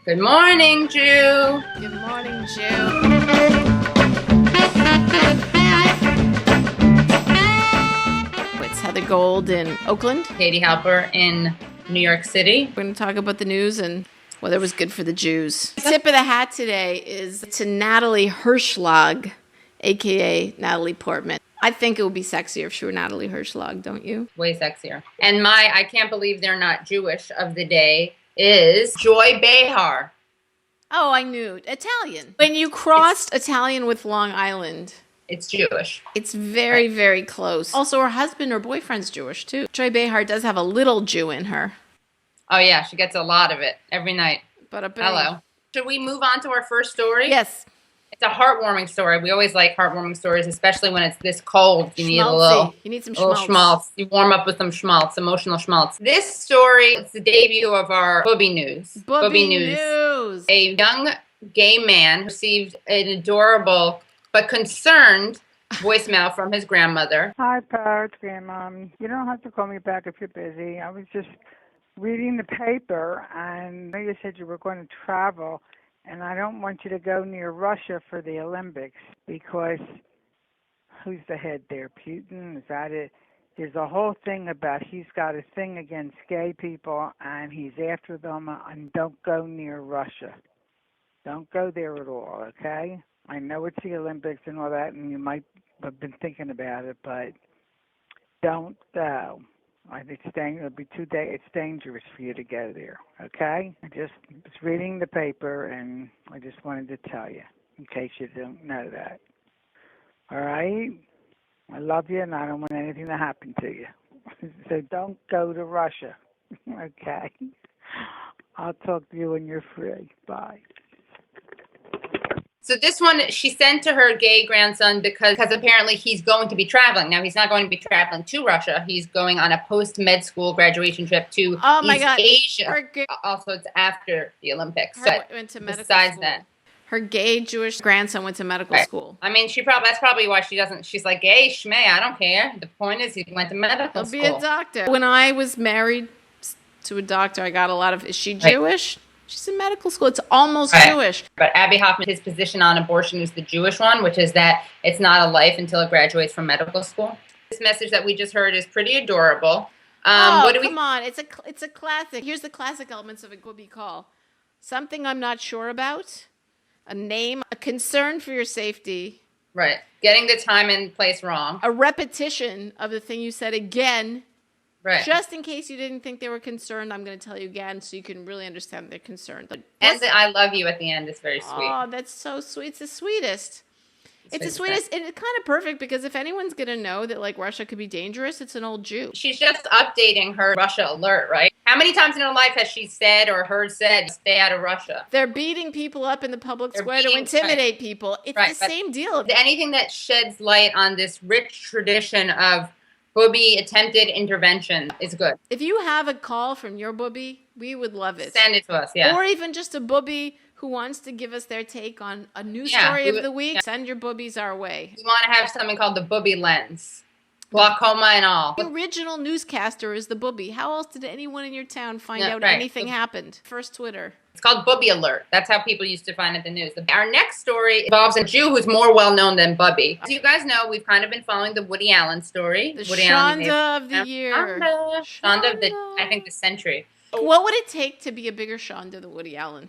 Good morning, Jew. Good morning, Jew. It's Heather Gold in Oakland. Katie Halper in New York City. We're going to talk about the news and whether it was good for the Jews. The tip of the hat today is to Natalie Hirschlag, a.k.a. Natalie Portman. I think it would be sexier if she were Natalie Hirschlag, don't you? Way sexier. And my I can't believe they're not Jewish of the day is Joy Behar. Oh, I knew. Italian. When you crossed Italian with Long Island, it's Jewish. It's very, right. Very close. Also, her husband or boyfriend's Jewish, too. Joy Behar does have a little Jew in her. Oh, yeah. She gets a lot of it every night. Hello. Should we move on to our first story? Yes. It's a heartwarming story. We always like heartwarming stories, especially when it's this cold. You need a little. You need some schmaltz. You warm up with some schmaltz, emotional schmaltz. This story is the debut of our Bubbe News. Bubbe News. A young gay man received an adorable but concerned voicemail from his grandmother. Hi, Pa, it's Grandmom. You don't have to call me back if you're busy. I was just reading the paper, and you said you were going to travel, and I don't want you to go near Russia for the Olympics because who's the head there? Putin? Is that it? There's a whole thing about he's got a thing against gay people, and he's after them, and don't go near Russia. Don't go there at all, okay? I know it's the Olympics and all that, and you might have been thinking about it, but don't go. I think it'll be it's dangerous for you to go there, okay? I just was reading the paper, and I just wanted to tell you, in case you don't know that. All right? I love you, and I don't want anything to happen to you. So don't go to Russia, okay? I'll talk to you when you're free. Bye. So this one she sent to her gay grandson because apparently he's going to be traveling. Now, he's not going to be traveling to Russia. He's going on a post-med school graduation trip to East Asia. Also, it's after the Olympics. Went to medical besides school. that. Her gay Jewish grandson went to medical school. I mean, that's probably why she doesn't. She's like, gay, shmay, I don't care. The point is he went to medical school. He'll be a doctor. When I was married to a doctor, I got a lot of, is she Jewish? She's in medical school. It's almost Jewish. But Abe Foxman, his position on abortion is the Jewish one, which is that it's not a life until it graduates from medical school. This message that we just heard is pretty adorable. Come on. It's a classic. Here's the classic elements of a Bubbe call. Something I'm not sure about. A name. A concern for your safety. Right. Getting the time and place wrong. A repetition of the thing you said again. Right. Just in case you didn't think they were concerned, I'm going to tell you again so you can really understand they're concerned. And the I love you at the end is very sweet. Oh, that's so sweet. It's the sweetest. It's the sweetest. And it's kind of perfect because if anyone's going to know that like Russia could be dangerous, it's an old Jew. She's just updating her Russia alert, right? How many times in her life has she said or heard said, stay out of Russia? They're beating people up in the public square to intimidate people. It's the same deal. Anything that sheds light on this rich tradition of Bubbe attempted intervention is good. If you have a call from your Bubbe, we would love it. Send it to us, yeah. Or even just a Bubbe who wants to give us their take on a news story of the week. Send your Bubbes our way. We want to have something called the Bubbe lens. Glaucoma and all. The original newscaster is the Bubbe. How else did anyone in your town find out anything happened? First Twitter. It's called Bubbe Alert. That's how people used to find out the news. Our next story involves a Jew who's more well-known than Bubbe. As you guys know, we've kind of been following the Woody Allen story. The Shonda of the year. Shonda of the century. What would it take to be a bigger Shonda than Woody Allen?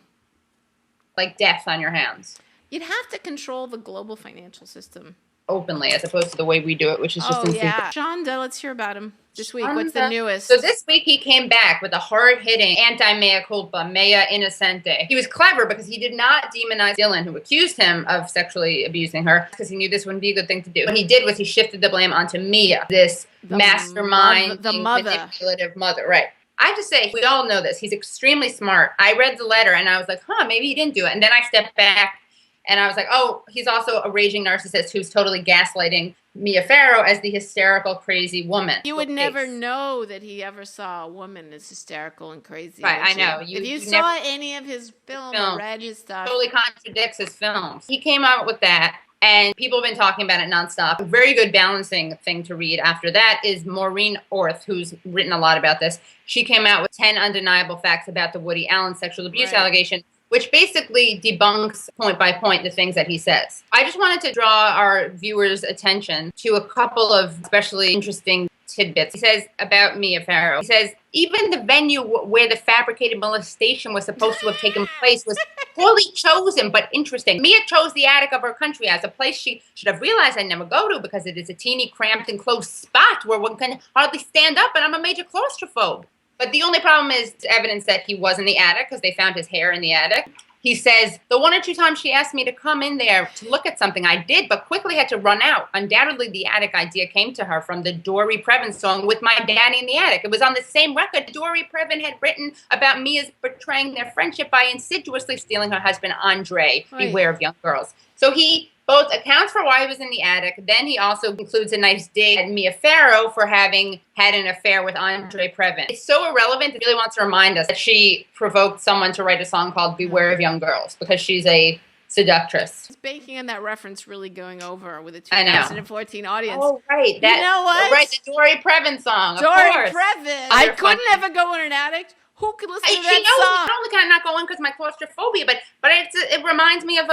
Like death on your hands. You'd have to control the global financial system. Openly, as opposed to the way we do it, which is just in secret. Shonda, let's hear about him this week. What's the newest? So this week he came back with a hard-hitting anti-mea culpa, mea innocente. He was clever because he did not demonize Dylan, who accused him of sexually abusing her, because he knew this wouldn't be a good thing to do. What he did was he shifted the blame onto Mia, this mastermind, manipulative mother. Right. I have to say, we all know this. He's extremely smart. I read the letter and I was like, maybe he didn't do it. And then I stepped back and I was like, he's also a raging narcissist who's totally gaslighting Mia Farrow as the hysterical, crazy woman. You would never know that he ever saw a woman as hysterical and crazy. Right, I know. If you saw any of his film or read his stuff. Totally contradicts his films. He came out with that. And people have been talking about it nonstop. A very good balancing thing to read after that is Maureen Orth, who's written a lot about this. She came out with 10 undeniable facts about the Woody Allen sexual abuse allegation, which basically debunks point by point the things that he says. I just wanted to draw our viewers' attention to a couple of especially interesting tidbits. He says about Mia Farrow. He says, even the venue where the fabricated molestation was supposed to have taken place was poorly chosen, but interesting. Mia chose the attic of her country as a place she should have realized I'd never go to because it is a teeny, cramped, and close spot where one can hardly stand up, and I'm a major claustrophobe. But the only problem is evidence that he was in the attic because they found his hair in the attic. He says, the 1 or 2 times she asked me to come in there to look at something, I did, but quickly had to run out. Undoubtedly, the attic idea came to her from the Dory Previn song, With My Daddy in the Attic. It was on the same record Dory Previn had written about Mia's betraying their friendship by insidiously stealing her husband, Andre. Beware of young girls. So he both accounts for why he was in the attic. Then he also includes a nice dig at Mia Farrow for having had an affair with Andre Previn. It's so irrelevant. It really wants to remind us that she provoked someone to write a song called Beware of Young Girls because she's a seductress. It's baking in that reference really going over with the 2014 audience. Oh, right. You know what? Right, the Dory Previn song. Dory of course. Previn. I couldn't ever go in an attic. Who could listen to that song? Not only can I not go in because of my claustrophobia, but it reminds me of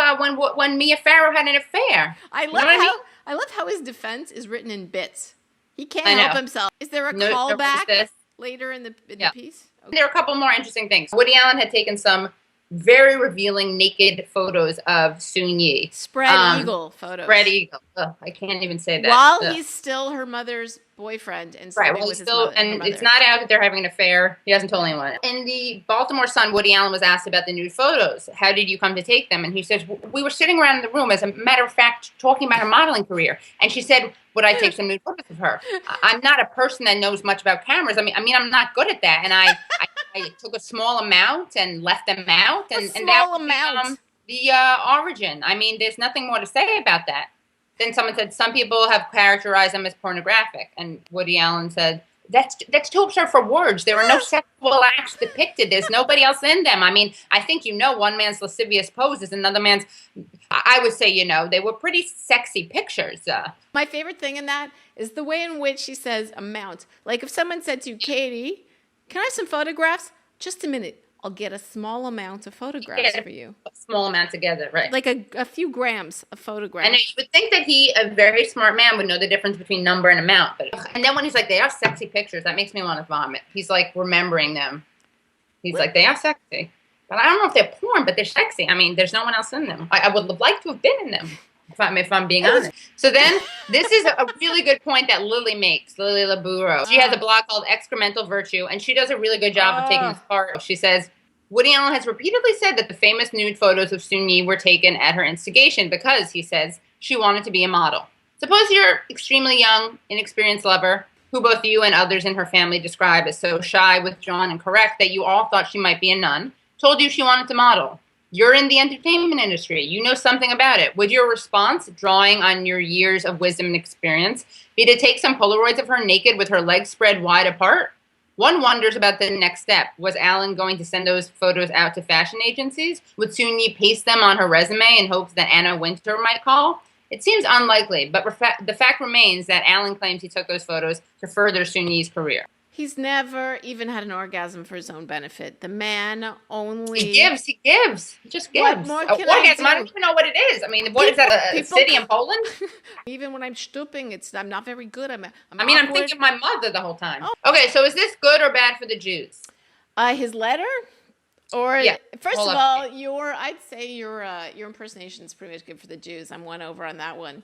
when Mia Farrow had an affair. I love how his defense is written in bits. He can't help himself. Is there a callback later in the piece? Okay. There are a couple more interesting things. Woody Allen had taken some very revealing naked photos of Soon-Yi. Spread eagle photos. Spread eagle. Ugh, I can't even say that. While he's still her mother's boyfriend and sleeping with his mother. And it's not out that they're having an affair. He hasn't told anyone. In the Baltimore Sun, Woody Allen was asked about the nude photos. How did you come to take them? And he says, we were sitting around in the room, as a matter of fact, talking about her modeling career. And she said, would I take some nude photos of her? I'm not a person that knows much about cameras. I mean, I'm not good at that. And I took a small amount and left them out. And that was the origin. I mean, there's nothing more to say about that. Then someone said, some people have characterized them as pornographic. And Woody Allen said, that's too absurd for words. There are no sexual acts depicted. There's nobody else in them. I mean, I think one man's lascivious pose is another man's, I would say, they were pretty sexy pictures. My favorite thing in that is the way in which she says amount. Like if someone said to you, Katie, can I have some photographs? Just a minute. I'll get a small amount of photographs for you. A small amount together, right. Like a few grams of photographs. And you would think that a very smart man, would know the difference between number and amount. And then when he's like, they are sexy pictures, that makes me want to vomit. He's like remembering them. He's like, they are sexy. But I don't know if they're porn, but they're sexy. I mean, there's no one else in them. I would like to have been in them, if I'm being honest. So then, this is a really good point that Lily makes, Lily Laburo. She has a blog called Excremental Virtue, and she does a really good job of taking this part. She says, Woody Allen has repeatedly said that the famous nude photos of Soon-Yi were taken at her instigation because, he says, she wanted to be a model. Suppose you're extremely young, inexperienced lover, who both you and others in her family describe as so shy, withdrawn, and correct that you all thought she might be a nun, told you she wanted to model. You're in the entertainment industry. You know something about it. Would your response, drawing on your years of wisdom and experience, be to take some Polaroids of her naked with her legs spread wide apart? One wonders about the next step. Was Allen going to send those photos out to fashion agencies? Would Soon-Yi paste them on her resume in hopes that Anna Wintour might call? It seems unlikely, but the fact remains that Allen claims he took those photos to further Soon-Yi's career. He's never even had an orgasm for his own benefit. The man only... He gives. He just gives. What more can orgasm, I don't even know what it is. I mean, what is that, a city in Poland? Even when I'm stooping, I'm not very good. I'm thinking of my mother the whole time. Oh. Okay, so is this good or bad for the Jews? His letter? Or, yeah, first of all, I'd say your impersonation is pretty much good for the Jews. I'm one over on that one.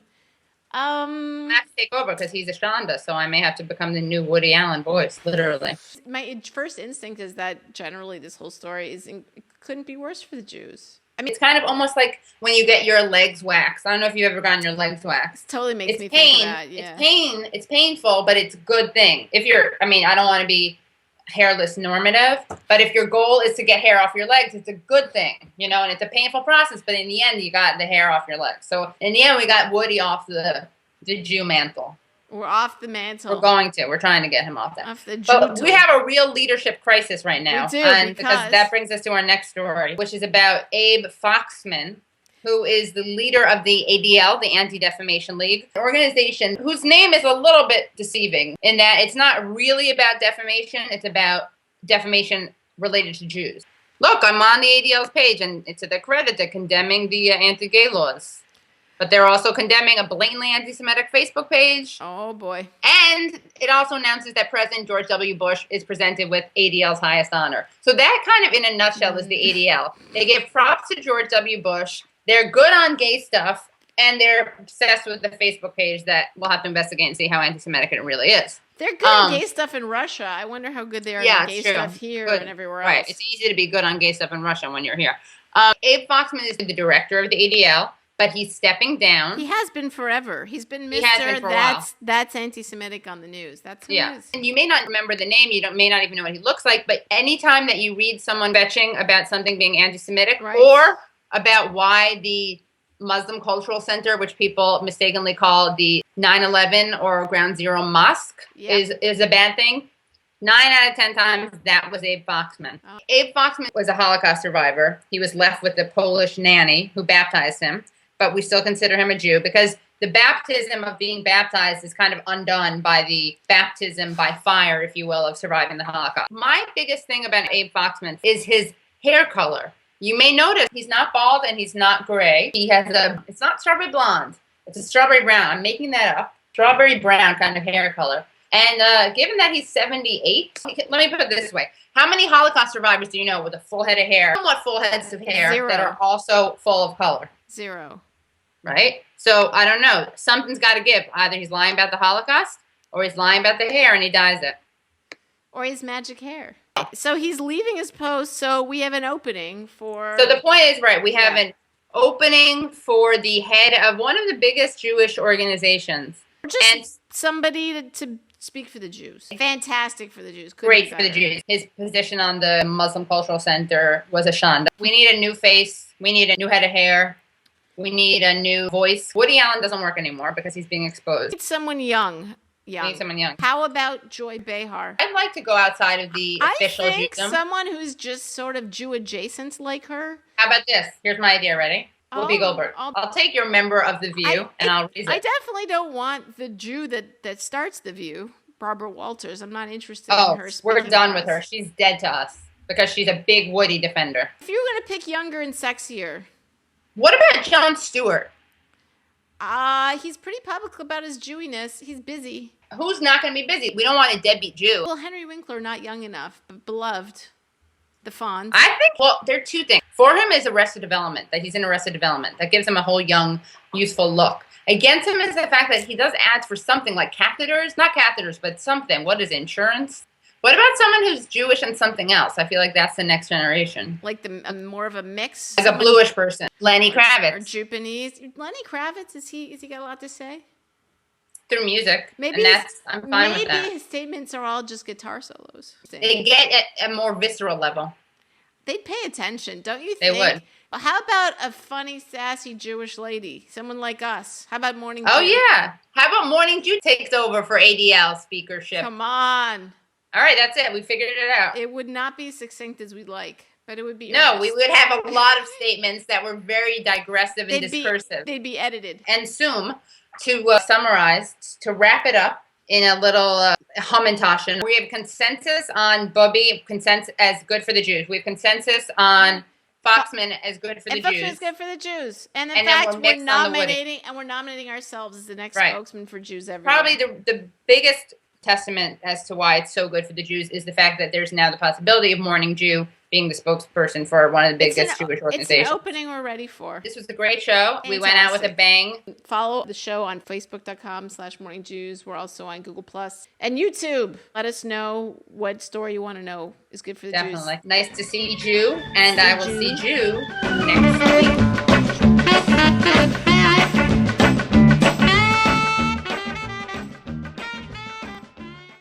I have to take over because he's a Shonda, so I may have to become the new Woody Allen voice, literally. My first instinct is that generally this whole story it couldn't be worse for the Jews. I mean, it's kind of almost like when you get your legs waxed. I don't know if you've ever gotten your legs waxed. It totally makes me think of that, yeah. It's painful, but it's a good thing. I don't want to be hairless normative, but if your goal is to get hair off your legs, it's a good thing, and it's a painful process, but in the end, you got the hair off your legs. So in the end, we got Woody off the Jew mantle. We're off the mantle. We're trying to get him off that. Off the Jew. But we have a real leadership crisis right now. We do, because that brings us to our next story, which is about Abe Foxman, who is the leader of the ADL, the Anti-Defamation League, an organization whose name is a little bit deceiving in that it's not really about defamation, it's about defamation related to Jews. Look, I'm on the ADL's page, and it's to their credit they're condemning the anti-gay laws. But they're also condemning a blatantly anti-Semitic Facebook page. Oh, boy. And it also announces that President George W. Bush is presented with ADL's highest honor. So that kind of, in a nutshell, is the ADL. They give props to George W. Bush. They're good on gay stuff, and they're obsessed with the Facebook page that we'll have to investigate and see how anti-Semitic it really is. They're good on gay stuff in Russia. I wonder how good they are on gay stuff here and everywhere else. Right. It's easy to be good on gay stuff in Russia when you're here. Abe Foxman is the director of the ADL. But he's stepping down. He has been forever. He's been Mr. He has been for a while. That's anti-Semitic on the news. That's who he is. And you may not remember the name. You may not even know what he looks like. But anytime that you read someone bitching about something being anti-Semitic or about why the Muslim Cultural Center, which people mistakenly call the 9/11 or Ground Zero Mosque, is a bad thing, 9 out of 10 times that was Abe Foxman. Oh. Abe Foxman was a Holocaust survivor. He was left with a Polish nanny who baptized him. But we still consider him a Jew because the baptism of being baptized is kind of undone by the baptism by fire, if you will, of surviving the Holocaust. My biggest thing about Abe Foxman is his hair color. You may notice he's not bald and he's not gray. He has it's not strawberry blonde. It's a strawberry brown. I'm making that up. Strawberry brown kind of hair color. And given that he's 78, let me put it this way. How many Holocaust survivors do you know with a full head of hair, somewhat full heads of hair, Zero. that are also full of color? Zero. Right? So, I don't know. Something's got to give. Either he's lying about the Holocaust, or he's lying about the hair and he dyes it. Or his magic hair. So he's leaving his post, so we have an opening for... So the point is, we have an opening for the head of one of the biggest Jewish organizations. Just somebody to speak for the Jews. Fantastic for the Jews. Great for the Jews. His position on the Muslim Cultural Center was a shanda. We need a new face. We need a new head of hair. We need a new voice. Woody Allen doesn't work anymore because he's being exposed. We need someone young. We need someone young. How about Joy Behar? I'd like to go outside of the official I think Judaism. Someone who's just sort of Jew adjacent like her. How about this? Here's my idea. Ready? Whoopi Goldberg. I'll take your member of The View and I'll raise it. I definitely don't want the Jew that starts The View, Barbara Walters. I'm not interested in her. We're done with her. She's dead to us because she's a big Woody defender. If you were going to pick younger and sexier. What about Jon Stewart? He's pretty public about his Jewiness. He's busy. Who's not going to be busy? We don't want a deadbeat Jew. Well, Henry Winkler, not young enough, but beloved. The Fonz. I think, there are two things. For him is Arrested Development, that he's in Arrested Development. That gives him a whole young, youthful look. Against him is the fact that he does ads for something like catheters. Not catheters, but something. What is insurance? What about someone who's Jewish and something else? I feel like that's the next generation. Like more of a mix? Like a bluish person. Lenny Kravitz. Or Japanese. Lenny Kravitz, is he got a lot to say? Through music. Maybe I'm fine with that. Maybe his statements are all just guitar solos. They get at a more visceral level. They'd pay attention, don't you think? They would. Well, how about a funny, sassy Jewish lady? Someone like us. How about Morning Jew? Oh, yeah. How about Morning Jew takes over for ADL speakership? Come on. All right, that's it. We figured it out. It would not be succinct as we'd like, but it would be No, we would have a lot of statements that were very digressive and discursive. They'd be edited. And to summarize, to wrap it up in a little Hamantaschen, we have consensus on Bubbe, consensus as good for the Jews. We have consensus on Foxman as good for the Jews. Foxman is good for the Jews. And in fact, we're nominating ourselves as the next spokesman for Jews everywhere. Probably the biggest testament as to why it's so good for the Jews is the fact that there's now the possibility of Morning Jew being the spokesperson for one of the biggest Jewish organizations. It's an opening we're ready for. This was a great show. Fantastic. We went out with a bang. Follow the show on Facebook.com/morningjews. We're also on Google Plus and YouTube. Let us know what story you want to know is good for the Jews. Definitely. Nice to see you, and I will see you next week.